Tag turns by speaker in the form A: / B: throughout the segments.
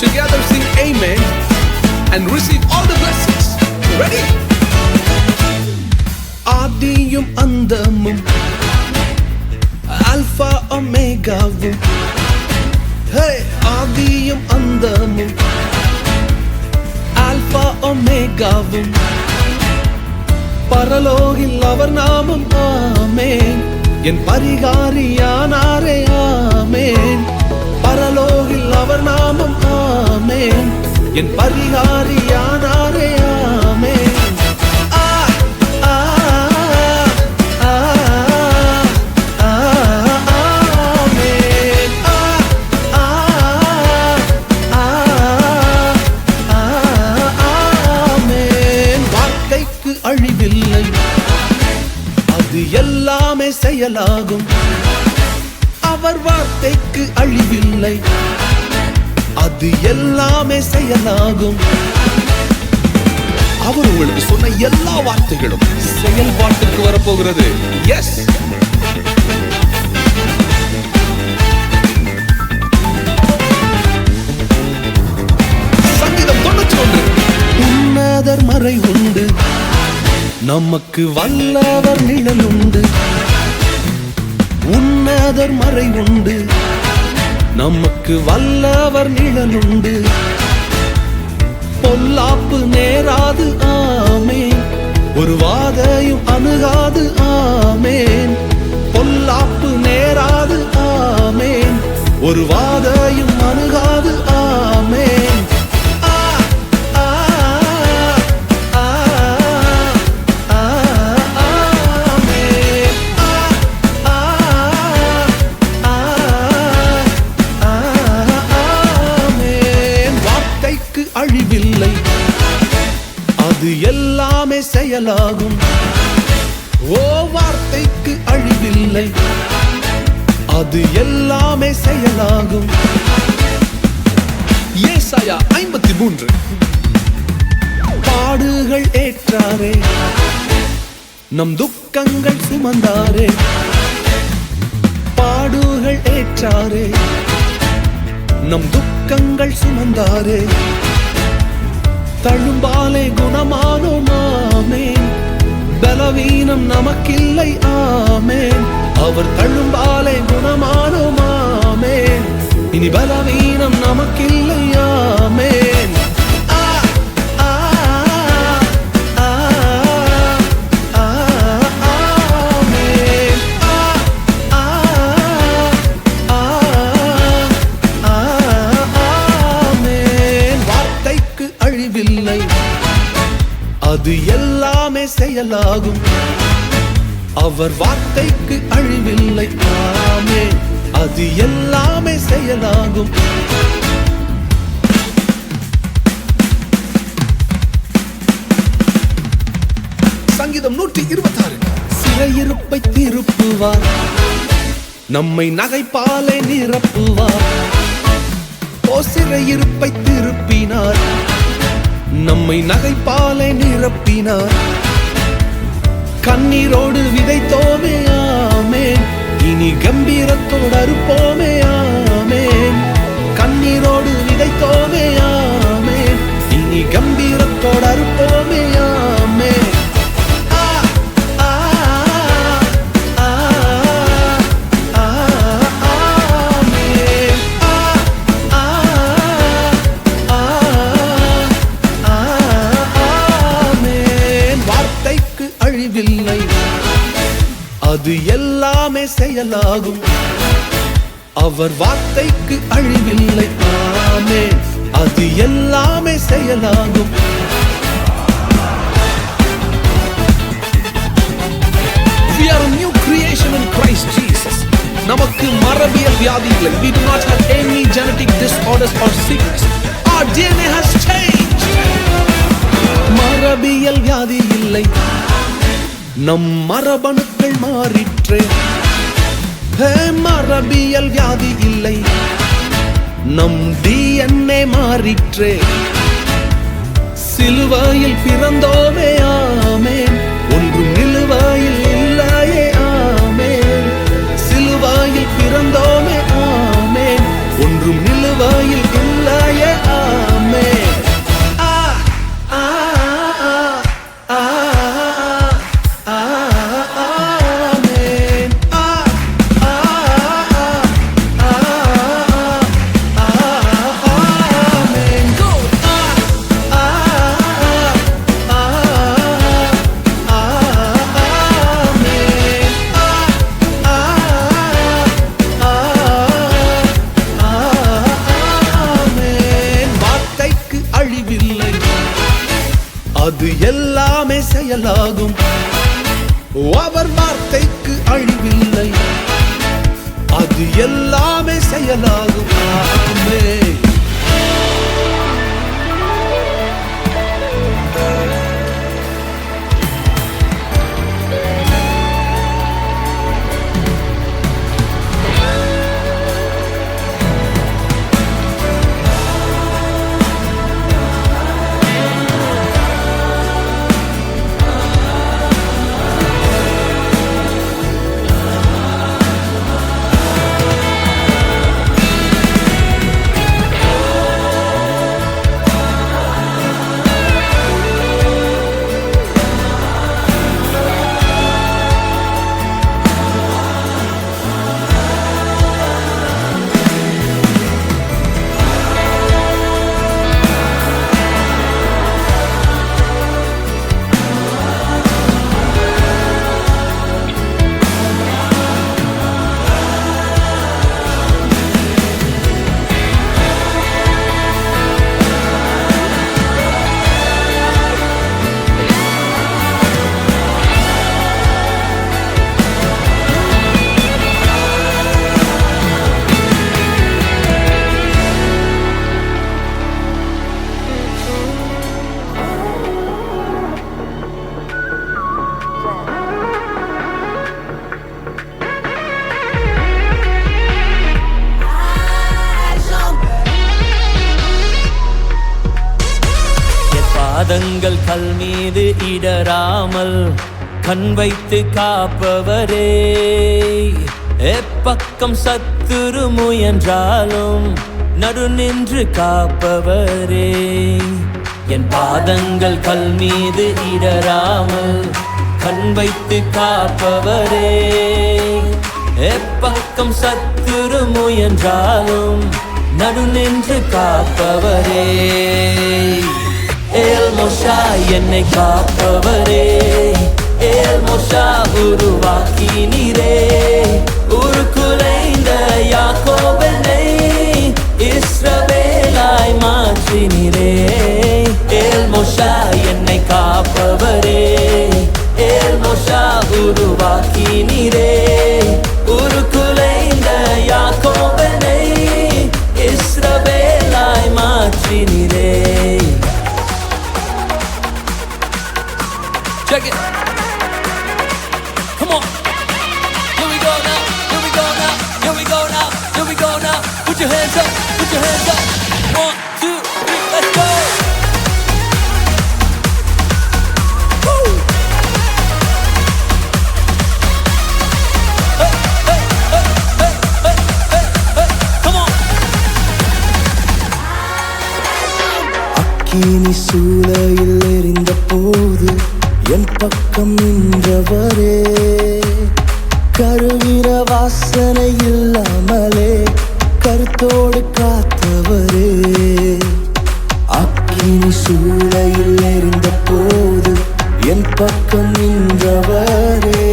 A: together sing amen and receive all the blessings. Ready? ஆதியும் அந்தமும் alpha ஒமேகாவும், ஆதியும் அந்தமும் ஆல்பா ஒமேகாவும், பரலோகில் அவர் நாமம் ஆமென். என் பரிகாரியானாரே ஆமென். பரலோகில் அவர் நாமம் ஆமென். என் பரிகாரியானாரே ஆமென். அழிவில்லை, அது எல்லாமே செயலாகும். அவர் வார்த்தைக்கு அழிவில்லை, அது எல்லாமே செயலாகும். அவர் உங்களுக்கு சொன்ன எல்லா வார்த்தைகளும் செயல்பாட்டுக்கு வரப்போகிறது. எஸ், சங்கீதம் 91. உன்னதர் மறை உண்டு, நமக்கு வல்லவர் நிழல் உண்டு. உன்னதர் மறை உண்டு, நமக்கு வல்லவர் நிழல் உண்டு. பொல்லாப்பு நேராது ஆமென், ஒரு வாதையும் அணுகாது ஆமென். பொல்லாப்பு நேராது ஆமென், ஒரு வாதையும் அணுகாது ஆமென். அழிவில்லை, அது எல்லாமே செயலாகும். ஓ, வார்த்தைக்கு அழிவில்லை, அது எல்லாமே செயலாகும். ஏசாயா 53. பாடுகள் ஏற்றாரே, நம் துக்கங்கள் சுமந்தாரே. பாடுகள் ஏற்றாரே, நம் துக்கங்கள் சுமந்தாரே. தழும்பாலே குணமானோம் ஆமென், பலவீனம் நமக்கில்லை ஆமென். அவர் தழும்பாலே குணமானோம் ஆமென், இனி பலவீனம் நமக்கில்லை ஆமென். அழிவில்லை, அது எல்லாமே செயலாகும். அவர் வார்த்தைக்கு அழிவில்லை ஆமென், அது எல்லாமே செயலாகும். சங்கீதம் 126. சிறையிருப்பை திருப்புவார், நம்மை நகைப்பாலே நிரப்புவார். ஓ, சிறையிருப்பை திருப்பினார், நம்மை நகைப்பாலே நிரப்பினார். கண்ணீரோடு விதைத்தோமே ஆமென், இனி கம்பீரத்தோடு அறுப்போமே ஆமென். கண்ணீரோடு விதைத்தோமே ஆமென், இனி கம்பீரத்தோடு அறுப்போமே ஆமென். அழிவில்லை, அது எல்லாமே செயலாகும். அவர் வார்த்தைக்கு அழிவில்லை ஆமென், அது எல்லாமே செயலாகும். We are a new creation in Christ Jesus. நமக்கு மரபியல் வியாதி இல்லை. We do not have any genetic disorders or sickness. Our DNA has changed. மரபியல் வியாதி இல்லை, நம் மரபணுக்கள் மாறிற்றே. மரபியல் வியாதி இல்லை, நம் DNA மாறிற்றே. சிலுவையில் பிறந்தோமே ஆமென், ஒன்றும் நிலுவையில் இல்லையே ஆமென். சிலுவையில் பிறந்தோமே ஆமென், ஒன்றும் நிலுவையில் இல்லையே ஆமென். அது எல்லாமே செயலாகும். அவர் வார்த்தைக்கு அழிவில்லை, அது எல்லாமே செயலாகும். ஆமென்.
B: பாதங்கள் கல் மீது இடராமல் கண் வைத்து காப்பவரே, எப்பக்கம் சத்துரு முயன்றாலும் நடு நின்று காப்பவரே. என் பாதங்கள் கல் மீது இடராமல் கண் வைத்து காப்பவரே, எப்பக்கம் சத்துரு முயன்றாலும் நடு நின்று காப்பவரே. ஏல் மோஷா என்னை காப்பவரே, ஏல் மோஷா உருவாக்கினீரே, உருக்குலைந்த யாக்கோபனை இஸ்ரவேலாய் மாற்றினீரே. ஏல் மோஷா என்னை காப்பவரே, ஏல் மோஷா உருவாக்கினீரே, உருக்குலைந்த யாக்கோபனை இஸ்ரவேலாய் மாற்றினீரே. Check it. Come on. Here we go now. Here we go now. Here we go now. Here we go now. Put your hands up. Put your hands up. 1, 2, 3. Let's go. Woo. Hey, hey, hey, hey, hey, hey, hey. Come on.
C: அக்கினி சூளையில் எரிந்த போது என் பக்கம் நின்றவரே, கருவிர வாசனை இல்லாமலே கருத்தோடு காத்தவரே. அக்கினி சூளையில் எரிந்த போது என் பக்கம் நின்றவரே,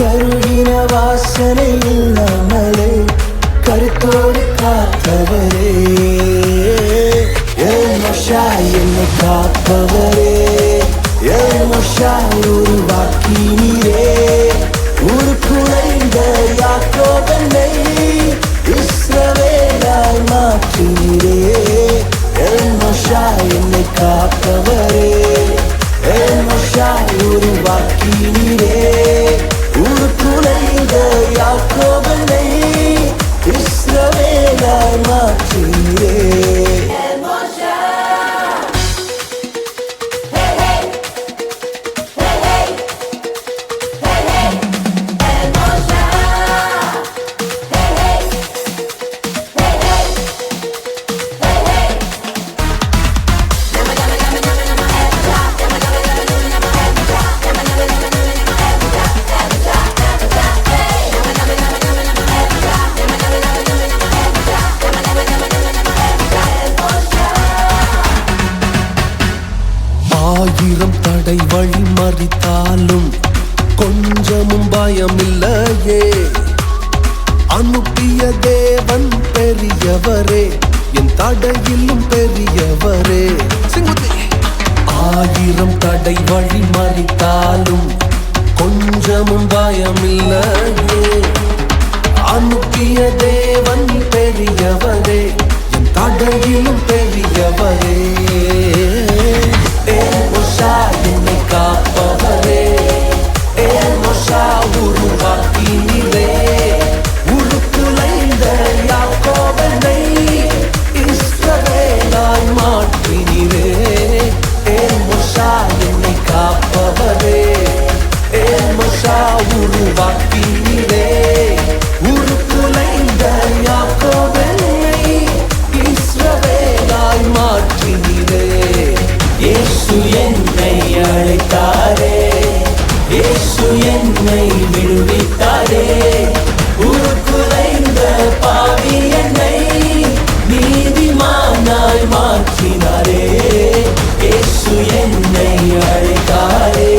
C: கருவிர வாசனை இல்லாமலே கருத்தோடு காத்தவரே. ஏல் மோஷா என்னை காப்பவரே, ஏல் மோஷா உருவாக்கினீரே, உருக்குலைந்த யாக்கோபனை இஸ்ரவேலாய் மாற்றினீரே. ஏல் மோஷா என்னை காப்பவரே, ஏல் மோஷா உருவாக்கினீரே, உருக்குலைந்த யாக்கோபனை இஸ்ரவேலாய் மாற்றினீரே.
A: ஆயிரம் தடை வழி மறித்தாலும் கொஞ்சமும் பயமில்லையே, அனுப்பிய தேவன் பெரியவரே, என் தடையிலும் பெரியவரே.
C: தடை வழி மறித்தாலும் கொஞ்சமும் பயமில்லையே. அனுப்பிய தேவன் பெரியவரே, என் தடையிலும் பெரியவரே. ஏமோஷா என்னை காப்பவரே, ஏமோஷா உருவாக்கினீரே. உருக்குலைந்த யாக்கோபனை இஸ்ரவேலாய் மாற்றினீரே. ஏமோஷா என்னை காப்பவரே, ஏமோஷா உருவாக்கினீரே. உருக்குலைந்த யாக்கோபனை இஸ்ரவேலாய் மாற்றினீரே. இயேசு என்னை அழைத்தாரே, இயேசு என்னை விடுவித்தாரே. உருக்குலைந்த பாவி என்னை நீதிமானாய் மாற்றினாரே. இயேசு என்னை அழைத்தாரே,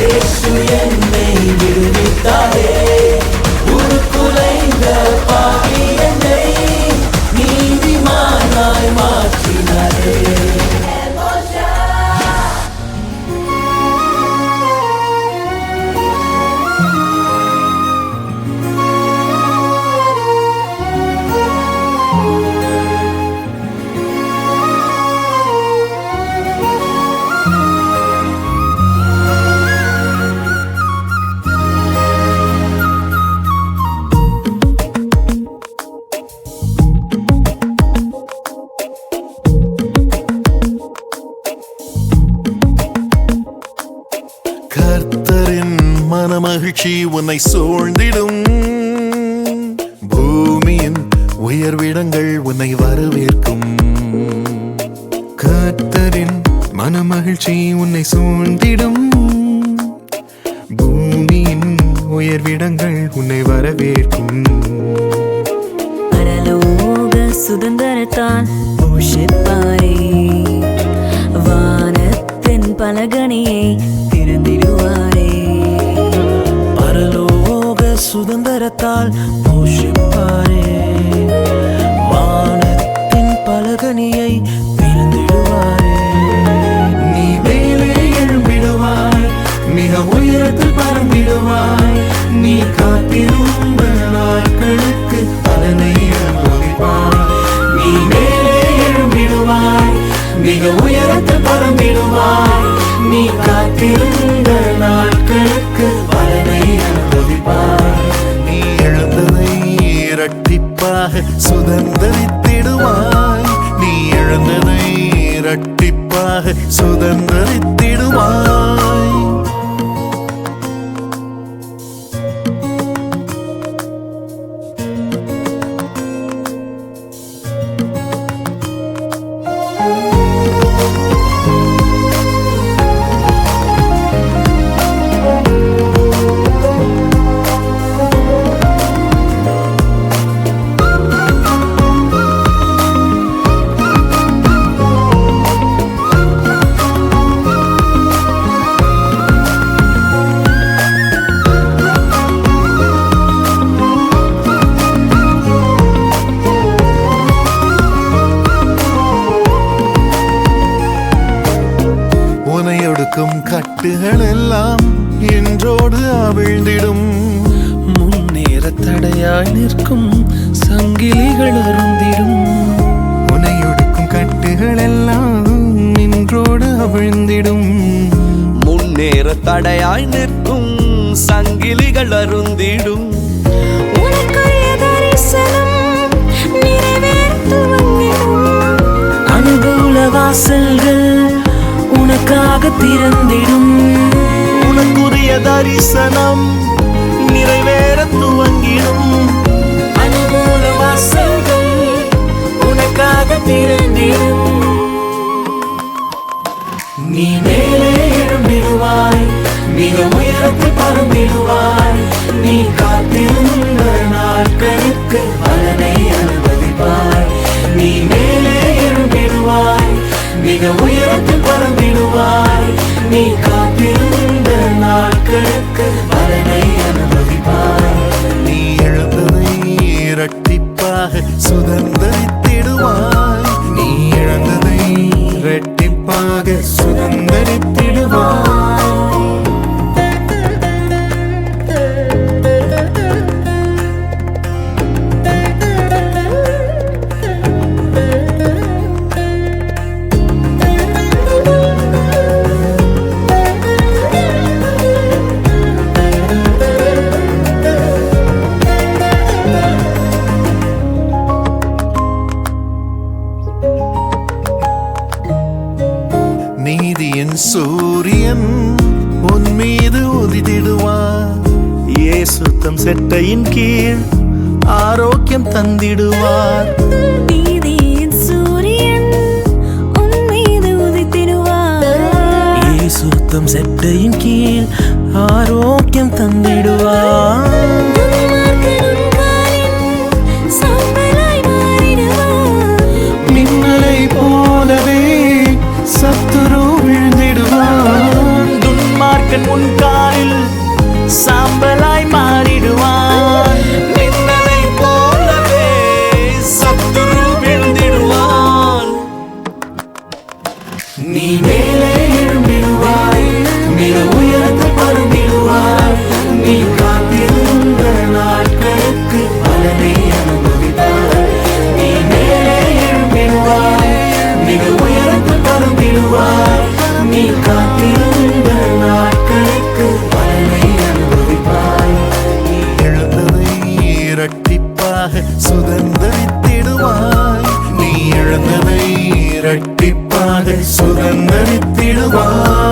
C: இயேசு என்னை விடுவித்தாரே. உருக்குலைந்த பாவி என்னை நீதிமானாய் மாற்றினாரே.
D: கர்த்தரின் மனமகிழ்ச்சி உன்னை சூழ்ந்திடும். பூமியின் உயர்விடங்கள் உன்னை வரவேற்கும். கர்த்தரின் மனமகிழ்ச்சி உன்னை சூழ்ந்திடும். பூமியின் உயர்விடங்கள் உன்னை வரவேற்கும்.
E: பரலோக சுதந்திரத்தால் போஷிப்பாரே, வானத்தின் பலகணியை திறந்திடுவாரே.
C: பரலோக சுதந்திரத்தால் போஷிப்பாரே, வானத்தின் பலகணியை திறந்திடுவாரே.
D: நீ மேலே எழும்பிடுவாய், மிக உயரத்தில் பறந்திடுவாய். நீ காத்திருந்த நாட்களுக்கு பலனை அனுபவிப்பாய். நீ மேலே எழும்பிடுவாய், மிக உயரத்தில் பறந்திடுவாய். நீ காத்திருந்த நாட்களுக்கு பலனை அனுபவிப்பாய். நீ எழுந்ததை இரட்டிப்பாக சுதந்தரித்திடுவாய். நீ எழுந்ததை இரட்டிப்பாக சுதந்தரித்திடுவாய். உனையொடுக்கும் கட்டுகள் எல்லாம் என்றோடு அவிழ்ந்திடும்.
C: முன்னேற தடையாய் நிற்கும் சங்கிலிகள் அருந்திடும்.
D: உனையொடுக்கும் கட்டுகள் எல்லாம் நின்றோடு அவிழ்ந்திடும்.
C: முன்னேற தடையாய் நிற்கும் சங்கிலிகள் அருந்திடும்.
E: உனக்குரிய தரிசனம் நிறைவேறத் துவங்கிடும். அனுகூல வாசல்கள் உனக்காக திறந்திடும்.
C: உனக்குரிய தரிசனம் நிறைவேற துவங்கிடும்.
E: அனுகூல வாசல்கள் உனக்காக திறந்திடும்.
C: நீ மேலே எழும்பிடுவாய், மிக உயரத்தில் பறந்திடுவாய். நீ காத்திருந்த நாட்களுக்கு பலனை அனுபவிப்பாய். நீ மேலே எழும்பிடுவாய், மிக உயரத்தில் பறந்திடுவாய். நீ காத்திருந்த நாட்களுக்கு பலனை அனுபவிப்பாய்.
D: நீ எழுந்ததை இரட்டிப்பாக சுதந்தரித்திடுவாய். நீ இழந்ததை இரட்டிப்பாக சுதந்தரித்திடுவாய். நீதியின் சூரியன் உன் மீது உதித்திடுவார். இயேசுத்தம் செட்டையின் கீழ் ஆரோக்கியம் தந்திடுவார்.
E: நீதியின் சூரியன் உன் மீது உதித்திடுவார்.
C: இயேசுத்தம் செட்டையின் கீழ் ஆரோக்கியம் தந்திடுவார்.
E: சாம்பலாய் மாறிடுவார்.
D: மின்னலை போலவே சத்துரு விழுந்திடுவார்.
C: துன்மார்க்கன் உன் காலில் சாம்பலாய் மாறிடுவான். மின்னலை போலவே சத்துரு விழுந்திடுவான்.
E: நீ மேலே எழும்பிடுவாய், மிக உயரத்தில் பறந்திடுவாய். நீ காத்திருந்த நாட்களுக்கு பலனை அனுபவிப்பாய். நீ மேலே எழும்பிடுவாய், மிக உயரத்தில் பறந்திடுவாய். நீ காத்திருந்த நாட்களுக்கு பலனை அனுபவிப்பாய்.
D: எழுந்ததை இரட்டிப்பாக சுதந்தரித்திடுவாய். நீ எழுந்ததை இரட்டிப்பாக சுதந்தரித்திடுவாய்.